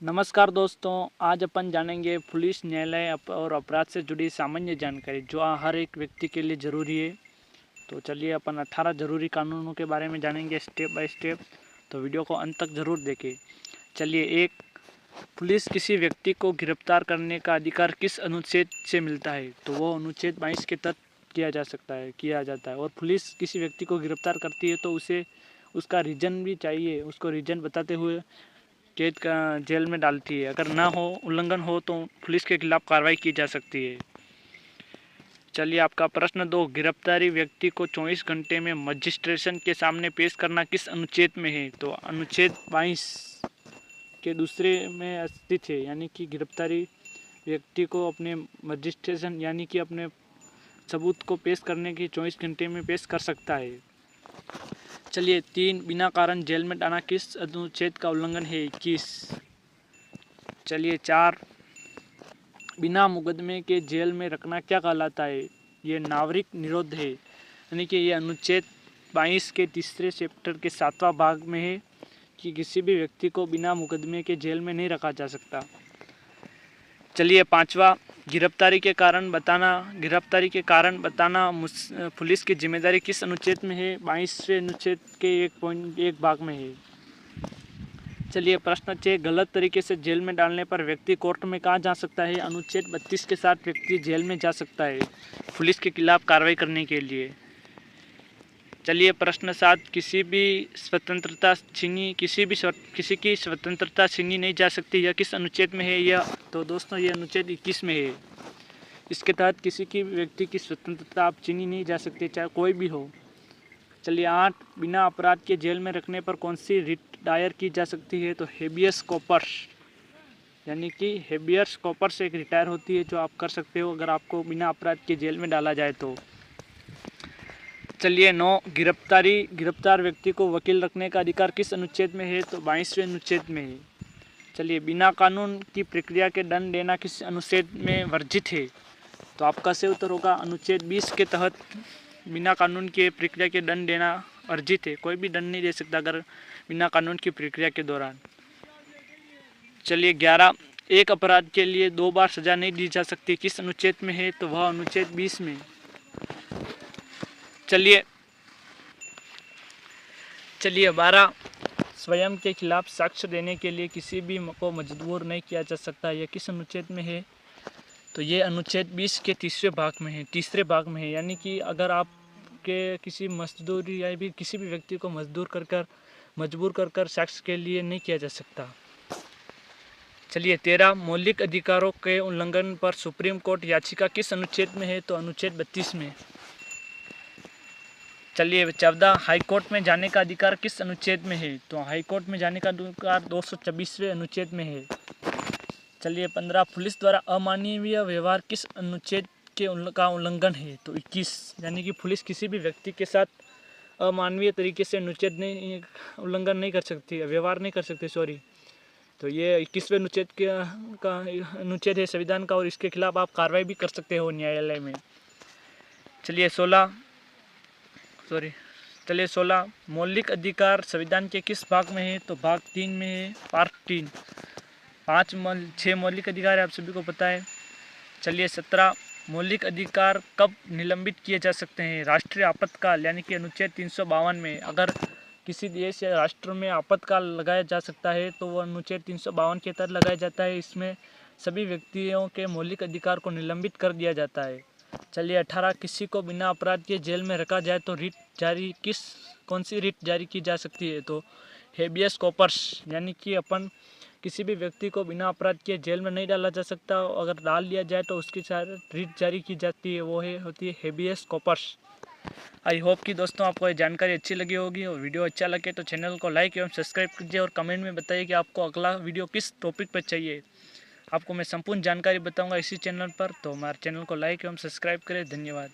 नमस्कार दोस्तों, आज अपन जानेंगे पुलिस न्यायालय और अपराध से जुड़ी सामान्य जानकारी जो हर एक व्यक्ति के लिए ज़रूरी है। तो चलिए अपन 18 ज़रूरी कानूनों के बारे में जानेंगे स्टेप बाय स्टेप। तो वीडियो को अंत तक ज़रूर देखें। चलिए, एक, पुलिस किसी व्यक्ति को गिरफ्तार करने का अधिकार किस अनुच्छेद से मिलता है? तो वो अनुच्छेद 22 के तहत किया जाता है। और पुलिस किसी व्यक्ति को गिरफ्तार करती है तो उसे उसका रीज़न भी चाहिए, उसको रीज़न बताते हुए कैद का जेल में डालती है। अगर ना हो, उल्लंघन हो तो पुलिस के खिलाफ कार्रवाई की जा सकती है। चलिए, आपका प्रश्न 2, गिरफ्तारी व्यक्ति को 24 घंटे में मजिस्ट्रेशन के सामने पेश करना किस अनुच्छेद में है? तो अनुच्छेद 22 के दूसरे में स्थित है, यानी कि गिरफ्तारी व्यक्ति को अपने मजिस्ट्रेशन यानी कि अपने सबूत को पेश करने की 24 घंटे में पेश कर सकता है। चलिए, 3, बिना कारण जेल में डालना किस अनुच्छेद का उल्लंघन है? 21। चलिए, 4, बिना मुकदमे के जेल में रखना क्या कहलाता है? ये नागरिक निरोध है, यानी कि ये अनुच्छेद 22 के तीसरे चैप्टर के 7वां भाग में है कि किसी भी व्यक्ति को बिना मुकदमे के जेल में नहीं रखा जा सकता। चलिए, 5वां, गिरफ्तारी के कारण बताना पुलिस की जिम्मेदारी किस अनुच्छेद में है? 22वें अनुच्छेद के 1.1 भाग में है। चलिए, प्रश्न 6, गलत तरीके से जेल में डालने पर व्यक्ति कोर्ट में कहाँ जा सकता है? अनुच्छेद 32 के साथ व्यक्ति जेल में जा सकता है पुलिस के खिलाफ कार्रवाई करने के लिए। चलिए, प्रश्न 7, किसी की स्वतंत्रता छीनी नहीं जा सकती, यह किस अनुच्छेद में है? यह तो दोस्तों ये अनुच्छेद 21 में है। इसके तहत किसी की व्यक्ति की स्वतंत्रता आप छीनी नहीं जा सकती, चाहे कोई भी हो। चलिए, 8, बिना अपराध के जेल में रखने पर कौन सी रिट दायर की जा सकती है? तो हेबियस कॉर्पस, यानी कि हेबियस कॉर्पस एक रिटायर होती है जो आप कर सकते हो अगर आपको बिना अपराध के जेल में डाला जाए तो। चलिए, 9, गिरफ्तार व्यक्ति को वकील रखने का अधिकार किस अनुच्छेद में है? तो 22वें अनुच्छेद में है। चलिए, बिना कानून की प्रक्रिया के दंड देना किस अनुच्छेद में वर्जित है? तो आपका सही उत्तर होगा अनुच्छेद 20 के तहत बिना कानून की प्रक्रिया के दंड देना वर्जित है। कोई भी दंड नहीं दे सकता अगर बिना कानून की प्रक्रिया के दौरान। चलिए, 11, एक अपराध के लिए 2 बार सजा नहीं दी जा सकती, किस अनुच्छेद में है? तो वह अनुच्छेद 20 में। चलिए, 12, स्वयं के खिलाफ साक्ष्य देने के लिए किसी भी को मजबूर नहीं किया जा सकता, यह किस अनुच्छेद में है? तो ये अनुच्छेद 20 के तीसरे भाग में है, यानी कि अगर आप के किसी मजदूरी या भी किसी भी व्यक्ति को मजबूर कर साक्ष्य के लिए नहीं किया जा सकता। चलिए, 13, मौलिक अधिकारों के उल्लंघन पर सुप्रीम कोर्ट याचिका किस अनुच्छेद में है? तो अनुच्छेद 32 में। चलिए, 14, हाईकोर्ट में जाने का अधिकार किस अनुच्छेद में है? तो हाईकोर्ट में जाने का अधिकार 224वें अनुच्छेद में है। चलिए, 15, पुलिस द्वारा अमानवीय व्यवहार किस अनुच्छेद का उल्लंघन है? तो 21, यानी कि पुलिस किसी भी व्यक्ति के साथ अमानवीय तरीके से उल्लंघन नहीं कर सकती, व्यवहार नहीं कर सकती। तो ये 21वें अनुच्छेद का अनुच्छेद है संविधान का, और इसके खिलाफ आप कार्रवाई भी कर सकते हो न्यायालय में। चलिए, 16, मौलिक अधिकार संविधान के किस भाग में है? तो भाग 3 में है, पार्ट 3। 6 मौलिक अधिकार है, आप सभी को पता है। चलिए, 17, मौलिक अधिकार कब निलंबित किए जा सकते हैं? राष्ट्रीय आपातकाल, यानी कि अनुच्छेद 352 में अगर किसी देश या राष्ट्र में आपातकाल लगाया जा सकता है तो वह अनुच्छेद 352 के तहत लगाया जाता है। इसमें सभी व्यक्तियों के मौलिक अधिकार को निलंबित कर दिया जाता है। चलिए, 18, किसी को बिना अपराध के जेल में रखा जाए तो कौन सी रिट जारी की जा सकती है? तो हेबियस कॉर्पस, यानी कि अपन किसी भी व्यक्ति को बिना अपराध के जेल में नहीं डाला जा सकता, अगर डाल लिया जाए तो उसकी रिट जारी की जाती है, वो होती है हेबियस कॉर्पस। आई होप कि दोस्तों आपको ये जानकारी अच्छी लगी होगी, और वीडियो अच्छा लगे तो चैनल को लाइक एवं सब्सक्राइब कीजिए और कमेंट में बताइए कि आपको अगला वीडियो किस टॉपिक पर चाहिए। आपको मैं संपूर्ण जानकारी बताऊंगा इसी चैनल पर, तो हमारे चैनल को लाइक एवं सब्सक्राइब करें। धन्यवाद।